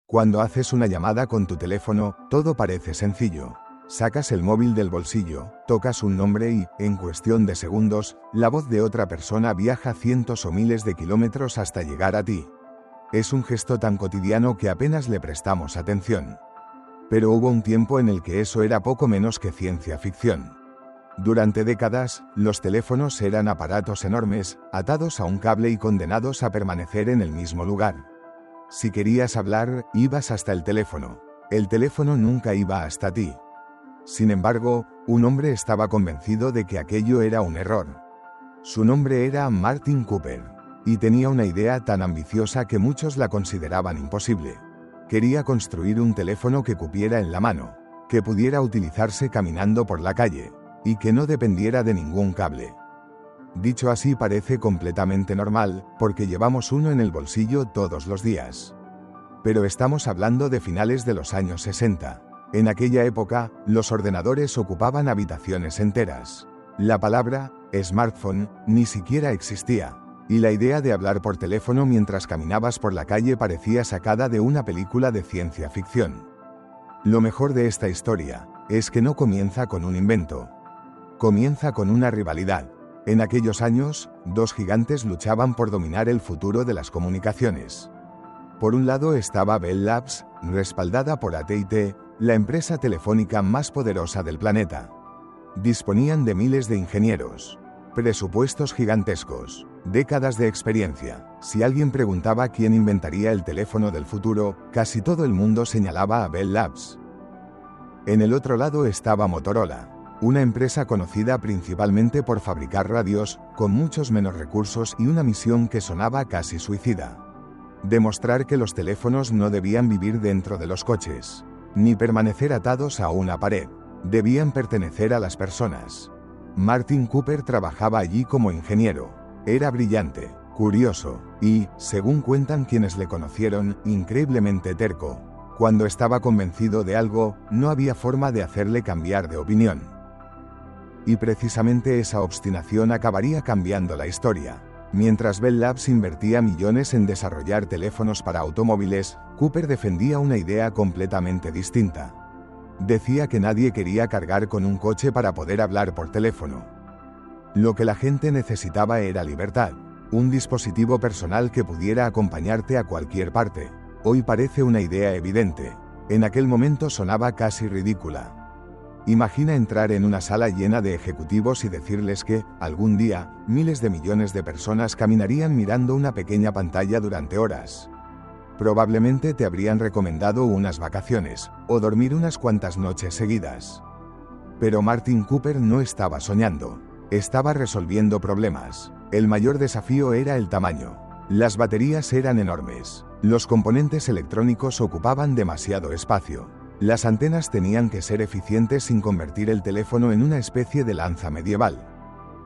Cuando haces una llamada con tu teléfono, todo parece sencillo. Sacas el móvil del bolsillo, tocas un nombre y, en cuestión de segundos, la voz de otra persona viaja cientos o miles de kilómetros hasta llegar a ti. Es un gesto tan cotidiano que apenas le prestamos atención. Pero hubo un tiempo en el que eso era poco menos que ciencia ficción. Durante décadas, los teléfonos eran aparatos enormes, atados a un cable y condenados a permanecer en el mismo lugar. Si querías hablar, ibas hasta el teléfono. El teléfono nunca iba hasta ti. Sin embargo, un hombre estaba convencido de que aquello era un error. Su nombre era Martin Cooper, y tenía una idea tan ambiciosa que muchos la consideraban imposible. Quería construir un teléfono que cupiera en la mano, que pudiera utilizarse caminando por la calle, y que no dependiera de ningún cable. Dicho así parece completamente normal, porque llevamos uno en el bolsillo todos los días. Pero estamos hablando de finales de los años 60. En aquella época, los ordenadores ocupaban habitaciones enteras. La palabra smartphone ni siquiera existía, y la idea de hablar por teléfono mientras caminabas por la calle parecía sacada de una película de ciencia ficción. Lo mejor de esta historia es que no comienza con un invento. Comienza con una rivalidad. En aquellos años, dos gigantes luchaban por dominar el futuro de las comunicaciones. Por un lado estaba Bell Labs, respaldada por AT&T, la empresa telefónica más poderosa del planeta. Disponían de miles de ingenieros, presupuestos gigantescos, décadas de experiencia. Si alguien preguntaba quién inventaría el teléfono del futuro, casi todo el mundo señalaba a Bell Labs. En el otro lado estaba Motorola, una empresa conocida principalmente por fabricar radios, con muchos menos recursos y una misión que sonaba casi suicida. Demostrar que los teléfonos no debían vivir dentro de los coches, ni permanecer atados a una pared, debían pertenecer a las personas. Martin Cooper trabajaba allí como ingeniero. Era brillante, curioso, y, según cuentan quienes le conocieron, increíblemente terco. Cuando estaba convencido de algo, no había forma de hacerle cambiar de opinión. Y precisamente esa obstinación acabaría cambiando la historia. Mientras Bell Labs invertía millones en desarrollar teléfonos para automóviles, Cooper defendía una idea completamente distinta. Decía que nadie quería cargar con un coche para poder hablar por teléfono. Lo que la gente necesitaba era libertad, un dispositivo personal que pudiera acompañarte a cualquier parte. Hoy parece una idea evidente. En aquel momento sonaba casi ridícula. Imagina entrar en una sala llena de ejecutivos y decirles que, algún día, miles de millones de personas caminarían mirando una pequeña pantalla durante horas. Probablemente te habrían recomendado unas vacaciones, o dormir unas cuantas noches seguidas. Pero Martin Cooper no estaba soñando. Estaba resolviendo problemas. El mayor desafío era el tamaño. Las baterías eran enormes. Los componentes electrónicos ocupaban demasiado espacio. Las antenas tenían que ser eficientes sin convertir el teléfono en una especie de lanza medieval.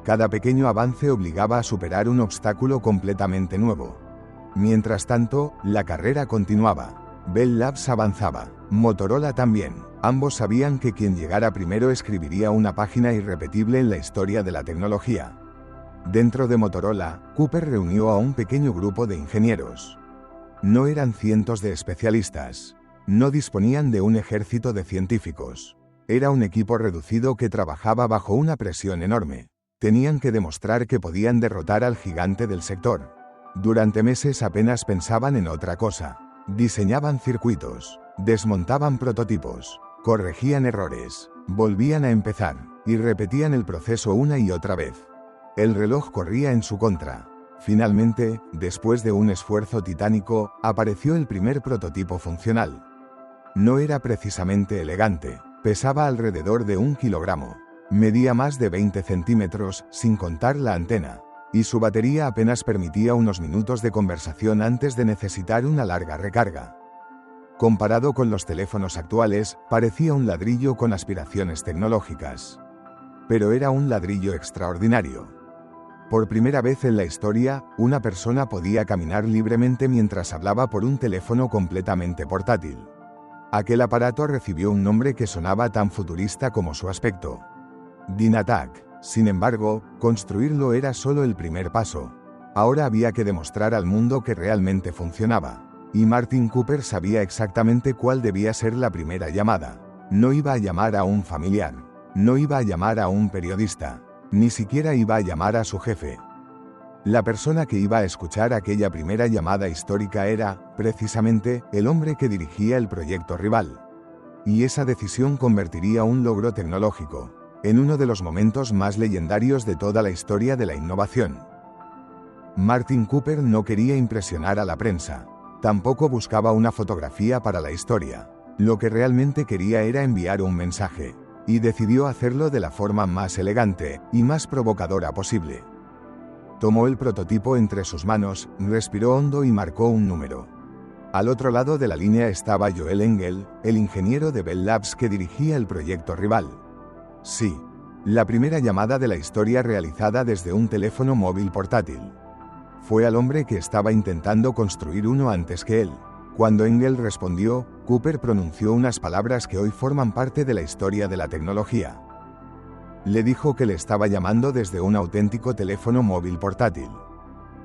Cada pequeño avance obligaba a superar un obstáculo completamente nuevo. Mientras tanto, la carrera continuaba. Bell Labs avanzaba. Motorola también. Ambos sabían que quien llegara primero escribiría una página irrepetible en la historia de la tecnología. Dentro de Motorola, Cooper reunió a un pequeño grupo de ingenieros. No eran cientos de especialistas. No disponían de un ejército de científicos. Era un equipo reducido que trabajaba bajo una presión enorme. Tenían que demostrar que podían derrotar al gigante del sector. Durante meses apenas pensaban en otra cosa. Diseñaban circuitos, desmontaban prototipos, corregían errores, volvían a empezar, y repetían el proceso una y otra vez. El reloj corría en su contra. Finalmente, después de un esfuerzo titánico, apareció el primer prototipo funcional. No era precisamente elegante, pesaba alrededor de 1 kilogramo, medía más de 20 centímetros, sin contar la antena, y su batería apenas permitía unos minutos de conversación antes de necesitar una larga recarga. Comparado con los teléfonos actuales, parecía un ladrillo con aspiraciones tecnológicas. Pero era un ladrillo extraordinario. Por primera vez en la historia, una persona podía caminar libremente mientras hablaba por un teléfono completamente portátil. Aquel aparato recibió un nombre que sonaba tan futurista como su aspecto: Dynatac. Sin embargo, construirlo era solo el primer paso. Ahora había que demostrar al mundo que realmente funcionaba. Y Martin Cooper sabía exactamente cuál debía ser la primera llamada. No iba a llamar a un familiar, no iba a llamar a un periodista, ni siquiera iba a llamar a su jefe. La persona que iba a escuchar aquella primera llamada histórica era, precisamente, el hombre que dirigía el proyecto rival. Y esa decisión convertiría un logro tecnológico en uno de los momentos más legendarios de toda la historia de la innovación. Martin Cooper no quería impresionar a la prensa. Tampoco buscaba una fotografía para la historia. Lo que realmente quería era enviar un mensaje, y decidió hacerlo de la forma más elegante y más provocadora posible. Tomó el prototipo entre sus manos, respiró hondo y marcó un número. Al otro lado de la línea estaba Joel Engel, el ingeniero de Bell Labs que dirigía el proyecto rival. Sí, la primera llamada de la historia realizada desde un teléfono móvil portátil. Fue al hombre que estaba intentando construir uno antes que él. Cuando Engel respondió, Cooper pronunció unas palabras que hoy forman parte de la historia de la tecnología. Le dijo que le estaba llamando desde un auténtico teléfono móvil portátil.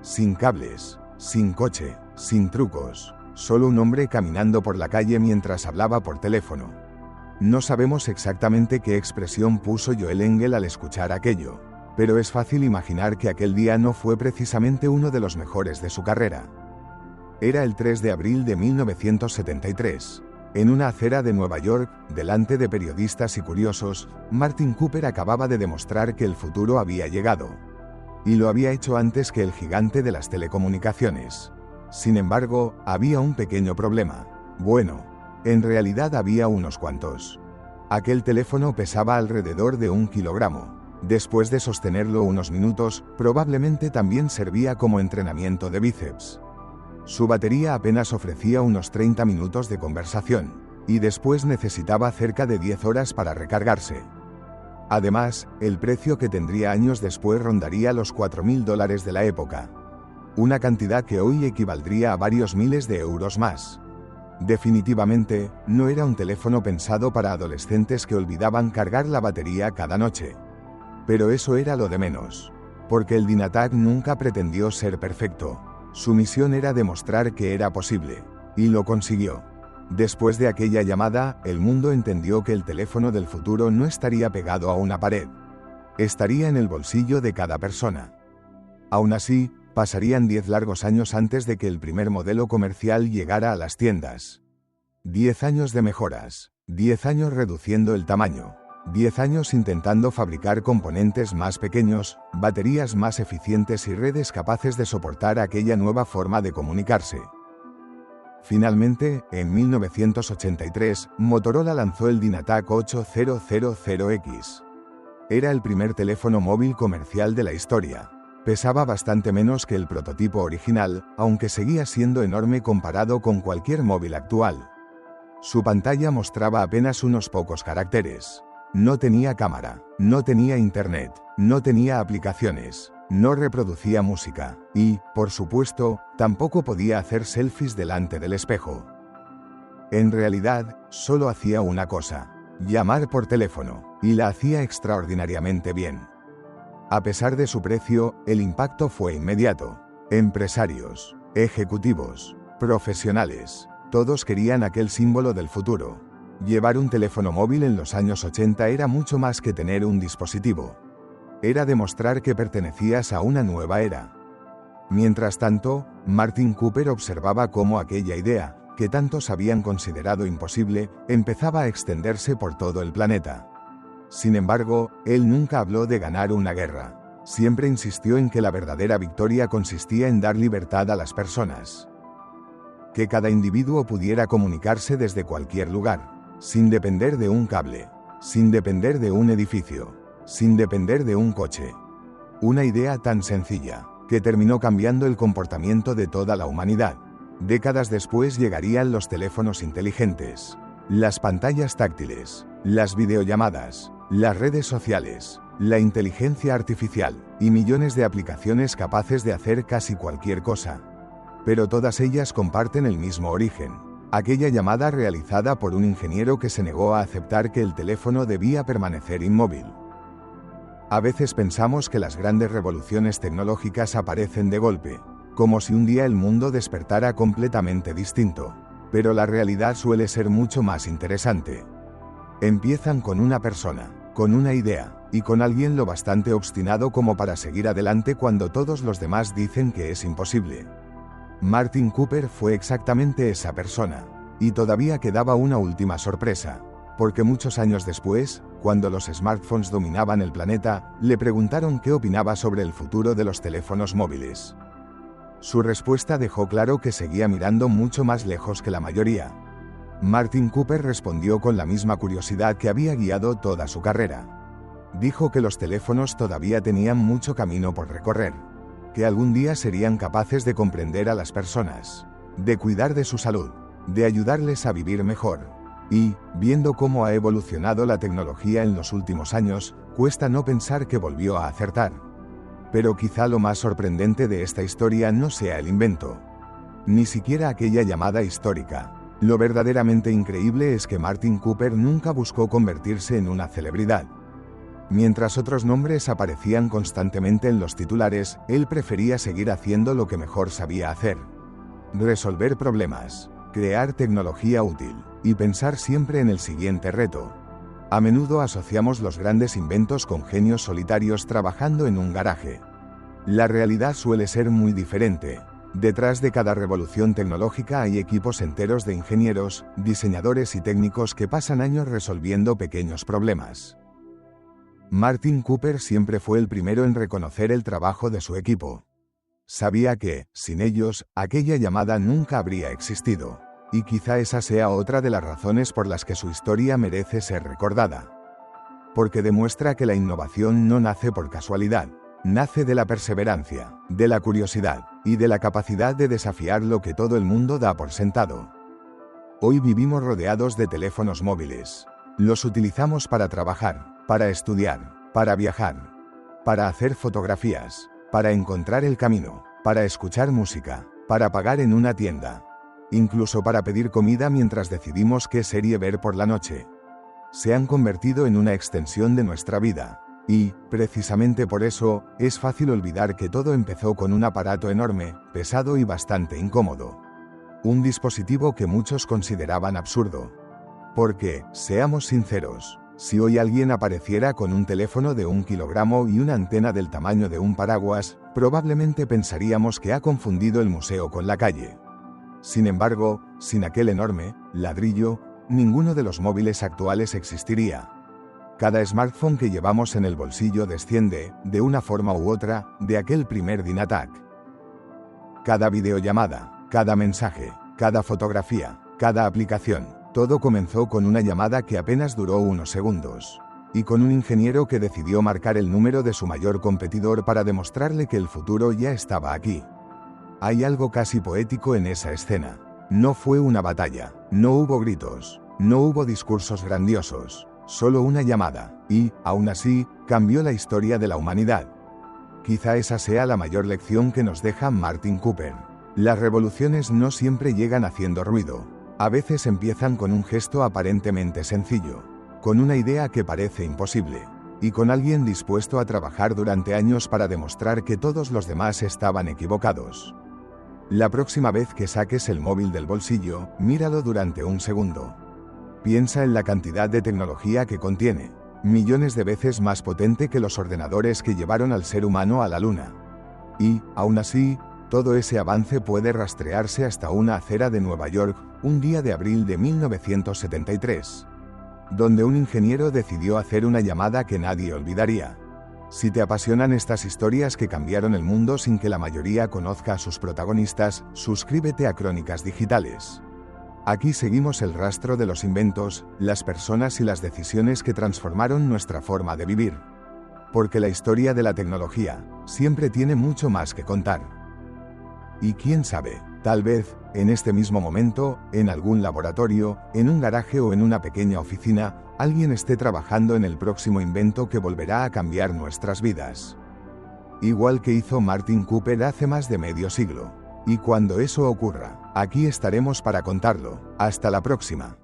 Sin cables, sin coche, sin trucos, solo un hombre caminando por la calle mientras hablaba por teléfono. No sabemos exactamente qué expresión puso Joel Engel al escuchar aquello, pero es fácil imaginar que aquel día no fue precisamente uno de los mejores de su carrera. Era el 3 de abril de 1973. En una acera de Nueva York, delante de periodistas y curiosos, Martin Cooper acababa de demostrar que el futuro había llegado. Y lo había hecho antes que el gigante de las telecomunicaciones. Sin embargo, había un pequeño problema. Bueno, en realidad había unos cuantos. Aquel teléfono pesaba alrededor de 1 kilogramo. Después de sostenerlo unos minutos, probablemente también servía como entrenamiento de bíceps. Su batería apenas ofrecía unos 30 minutos de conversación, y después necesitaba cerca de 10 horas para recargarse. Además, el precio que tendría años después rondaría los $4.000 de la época. Una cantidad que hoy equivaldría a varios miles de euros más. Definitivamente, no era un teléfono pensado para adolescentes que olvidaban cargar la batería cada noche. Pero eso era lo de menos. Porque el Dynatac nunca pretendió ser perfecto. Su misión era demostrar que era posible. Y lo consiguió. Después de aquella llamada, el mundo entendió que el teléfono del futuro no estaría pegado a una pared. Estaría en el bolsillo de cada persona. Aún así, pasarían 10 largos años antes de que el primer modelo comercial llegara a las tiendas. 10 años de mejoras. 10 años reduciendo el tamaño. 10 años intentando fabricar componentes más pequeños, baterías más eficientes y redes capaces de soportar aquella nueva forma de comunicarse. Finalmente, en 1983, Motorola lanzó el Dynatac 8000X. Era el primer teléfono móvil comercial de la historia. Pesaba bastante menos que el prototipo original, aunque seguía siendo enorme comparado con cualquier móvil actual. Su pantalla mostraba apenas unos pocos caracteres. No tenía cámara, no tenía internet, no tenía aplicaciones, no reproducía música, y, por supuesto, tampoco podía hacer selfies delante del espejo. En realidad, solo hacía una cosa: llamar por teléfono, y la hacía extraordinariamente bien. A pesar de su precio, el impacto fue inmediato. Empresarios, ejecutivos, profesionales, todos querían aquel símbolo del futuro. Llevar un teléfono móvil en los años 80 era mucho más que tener un dispositivo. Era demostrar que pertenecías a una nueva era. Mientras tanto, Martin Cooper observaba cómo aquella idea, que tantos habían considerado imposible, empezaba a extenderse por todo el planeta. Sin embargo, él nunca habló de ganar una guerra. Siempre insistió en que la verdadera victoria consistía en dar libertad a las personas. Que cada individuo pudiera comunicarse desde cualquier lugar, sin depender de un cable, sin depender de un edificio, sin depender de un coche. Una idea tan sencilla, que terminó cambiando el comportamiento de toda la humanidad. Décadas después llegarían los teléfonos inteligentes, las pantallas táctiles, las videollamadas, las redes sociales, la inteligencia artificial, y millones de aplicaciones capaces de hacer casi cualquier cosa. Pero todas ellas comparten el mismo origen. Aquella llamada realizada por un ingeniero que se negó a aceptar que el teléfono debía permanecer inmóvil. A veces pensamos que las grandes revoluciones tecnológicas aparecen de golpe, como si un día el mundo despertara completamente distinto. Pero la realidad suele ser mucho más interesante. Empiezan con una persona, con una idea, y con alguien lo bastante obstinado como para seguir adelante cuando todos los demás dicen que es imposible. Martin Cooper fue exactamente esa persona. Y todavía quedaba una última sorpresa. Porque muchos años después, cuando los smartphones dominaban el planeta, le preguntaron qué opinaba sobre el futuro de los teléfonos móviles. Su respuesta dejó claro que seguía mirando mucho más lejos que la mayoría. Martin Cooper respondió con la misma curiosidad que había guiado toda su carrera. Dijo que los teléfonos todavía tenían mucho camino por recorrer, que algún día serían capaces de comprender a las personas, de cuidar de su salud, de ayudarles a vivir mejor. Y, viendo cómo ha evolucionado la tecnología en los últimos años, cuesta no pensar que volvió a acertar. Pero quizá lo más sorprendente de esta historia no sea el invento. Ni siquiera aquella llamada histórica. Lo verdaderamente increíble es que Martin Cooper nunca buscó convertirse en una celebridad. Mientras otros nombres aparecían constantemente en los titulares, él prefería seguir haciendo lo que mejor sabía hacer. Resolver problemas, crear tecnología útil, y pensar siempre en el siguiente reto. A menudo asociamos los grandes inventos con genios solitarios trabajando en un garaje. La realidad suele ser muy diferente. Detrás de cada revolución tecnológica hay equipos enteros de ingenieros, diseñadores y técnicos que pasan años resolviendo pequeños problemas. Martin Cooper siempre fue el primero en reconocer el trabajo de su equipo. Sabía que, sin ellos, aquella llamada nunca habría existido. Y quizá esa sea otra de las razones por las que su historia merece ser recordada. Porque demuestra que la innovación no nace por casualidad, nace de la perseverancia, de la curiosidad, y de la capacidad de desafiar lo que todo el mundo da por sentado. Hoy vivimos rodeados de teléfonos móviles. Los utilizamos para trabajar, para estudiar, para viajar, para hacer fotografías, para encontrar el camino, para escuchar música, para pagar en una tienda. Incluso para pedir comida mientras decidimos qué serie ver por la noche. Se han convertido en una extensión de nuestra vida. Y, precisamente por eso, es fácil olvidar que todo empezó con un aparato enorme, pesado y bastante incómodo. Un dispositivo que muchos consideraban absurdo. Porque, seamos sinceros, si hoy alguien apareciera con un teléfono de 1 kilogramo y una antena del tamaño de un paraguas, probablemente pensaríamos que ha confundido el museo con la calle. Sin embargo, sin aquel enorme ladrillo, ninguno de los móviles actuales existiría. Cada smartphone que llevamos en el bolsillo desciende, de una forma u otra, de aquel primer DynaTAC. Cada videollamada, cada mensaje, cada fotografía, cada aplicación, todo comenzó con una llamada que apenas duró unos segundos. Y con un ingeniero que decidió marcar el número de su mayor competidor para demostrarle que el futuro ya estaba aquí. Hay algo casi poético en esa escena. No fue una batalla, no hubo gritos, no hubo discursos grandiosos, solo una llamada, y, aún así, cambió la historia de la humanidad. Quizá esa sea la mayor lección que nos deja Martin Cooper. Las revoluciones no siempre llegan haciendo ruido. A veces empiezan con un gesto aparentemente sencillo, con una idea que parece imposible, y con alguien dispuesto a trabajar durante años para demostrar que todos los demás estaban equivocados. La próxima vez que saques el móvil del bolsillo, míralo durante un segundo. Piensa en la cantidad de tecnología que contiene, millones de veces más potente que los ordenadores que llevaron al ser humano a la Luna. Y, aún así, todo ese avance puede rastrearse hasta una acera de Nueva York, un día de abril de 1973, donde un ingeniero decidió hacer una llamada que nadie olvidaría. Si te apasionan estas historias que cambiaron el mundo sin que la mayoría conozca a sus protagonistas, suscríbete a Crónicas Digitales. Aquí seguimos el rastro de los inventos, las personas y las decisiones que transformaron nuestra forma de vivir. Porque la historia de la tecnología siempre tiene mucho más que contar. Y quién sabe, tal vez, en este mismo momento, en algún laboratorio, en un garaje o en una pequeña oficina, alguien esté trabajando en el próximo invento que volverá a cambiar nuestras vidas. Igual que hizo Martin Cooper hace más de medio siglo. Y cuando eso ocurra, aquí estaremos para contarlo. Hasta la próxima.